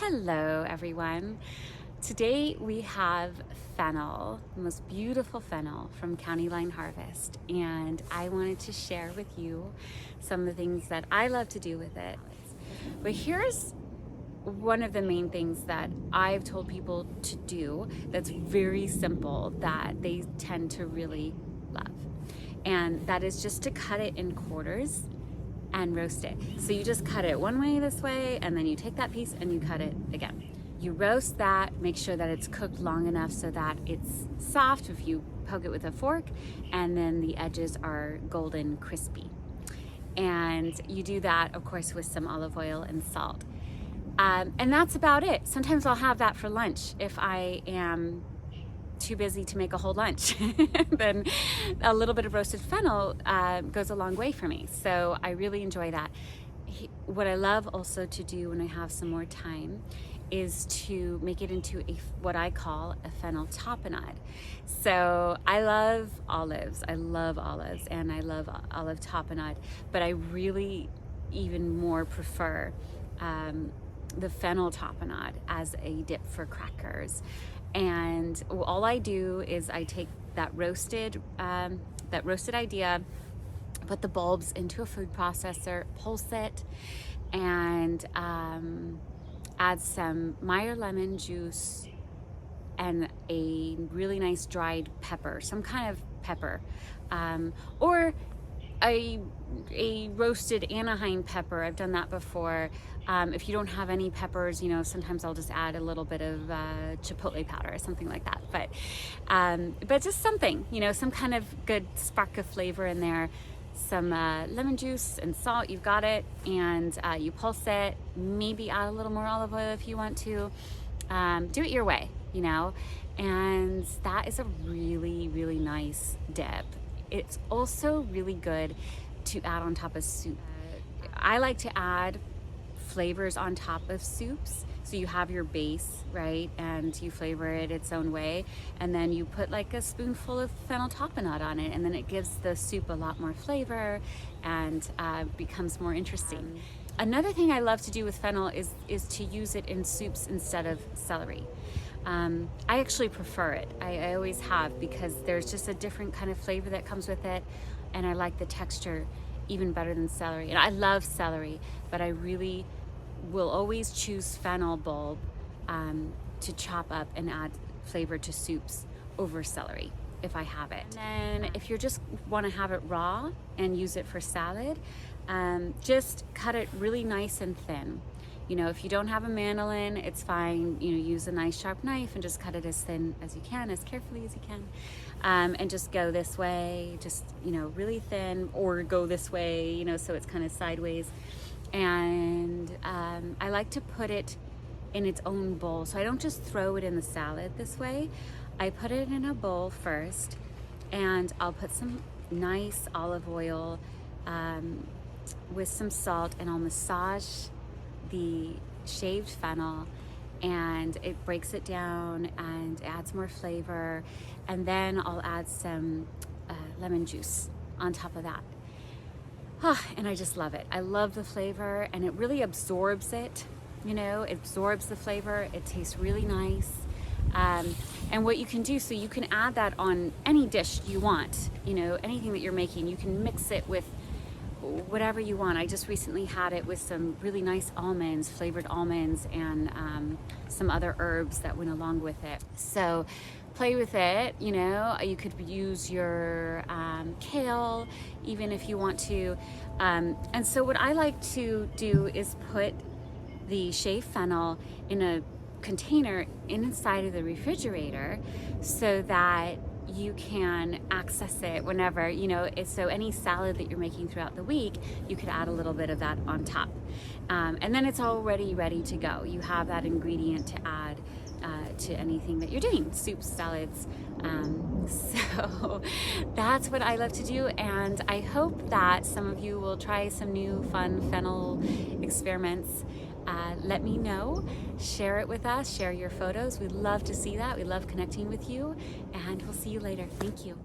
Hello everyone. Today we have fennel, the most beautiful fennel from County Line Harvest, and I wanted to share with you some of the things that I love to do with it. But here's one of the main things that I've told people to do that's very simple that they tend to really love, and that is just to cut it in quarters and roast it. So you just cut it one way this way, and then you take that piece and you cut it again. You roast that, make sure that it's cooked long enough so that it's soft if you poke it with a fork, and then the edges are golden crispy. And you do that, of course, with some olive oil and salt. And that's about it. Sometimes I'll have that for lunch if I am too busy to make a whole lunch. Then a little bit of roasted fennel goes a long way for me. So I really enjoy that. What I love also to do when I have some more time is to make it into what I call a fennel tapenade. So I love olives. I love olives and I love olive tapenade, but I really even more prefer the fennel tapenade as a dip for crackers. And all I do is I take that roasted idea, put the bulbs into a food processor, pulse it, and add some Meyer lemon juice and a really nice dried pepper, some kind of pepper, or a roasted Anaheim pepper. I've done that before. If you don't have any peppers, sometimes I'll just add a little bit of chipotle powder or something like that. But just something, some kind of good spark of flavor in there. Some lemon juice and salt, you've got it, and you pulse it. Maybe add a little more olive oil if you want to. Do it your way, and that is a really, really nice dip. It's also really good to add on top of soup. I like to add flavors on top of soups. So you have your base, right? And you flavor it its own way. And then you put like a spoonful of fennel tapenade on it. And then it gives the soup a lot more flavor and becomes more interesting. Another thing I love to do with fennel is to use it in soups instead of celery. I actually prefer it. I always have, because there's just a different kind of flavor that comes with it, and I like the texture even better than celery. And I love celery, but I really will always choose fennel bulb to chop up and add flavor to soups over celery if I have it. And then if you just want to have it raw and use it for salad, just cut it really nice and thin. If you don't have a mandolin, it's fine. Use a nice sharp knife and just cut it as thin as you can, as carefully as you can. And just go this way, just, really thin, or go this way, so it's kind of sideways. And I like to put it in its own bowl. So I don't just throw it in the salad this way. I put it in a bowl first, and I'll put some nice olive oil with some salt, and I'll massage the shaved fennel, and it breaks it down and adds more flavor. And then I'll add some lemon juice on top of that. And I just love it. I love the flavor, and it really absorbs it. It absorbs the flavor. It tastes really nice. And what you can do, so you can add that on any dish you want, anything that you're making. You can mix it with whatever you want. I just recently had it with some really nice almonds, flavored almonds, and some other herbs that went along with it. So play with it. You could use your kale even if you want to. And so what I like to do is put the shaved fennel in a container inside of the refrigerator so that you can access it whenever, so any salad that you're making throughout the week, you could add a little bit of that on top. And then it's already ready to go. You have that ingredient to add to anything that you're doing, soups, salads. So that's what I love to do, and I hope that some of you will try some new fun fennel experiments. Let me know, share it with us, share your photos. We'd love to see that. We love connecting with you, and we'll see you later. Thank you.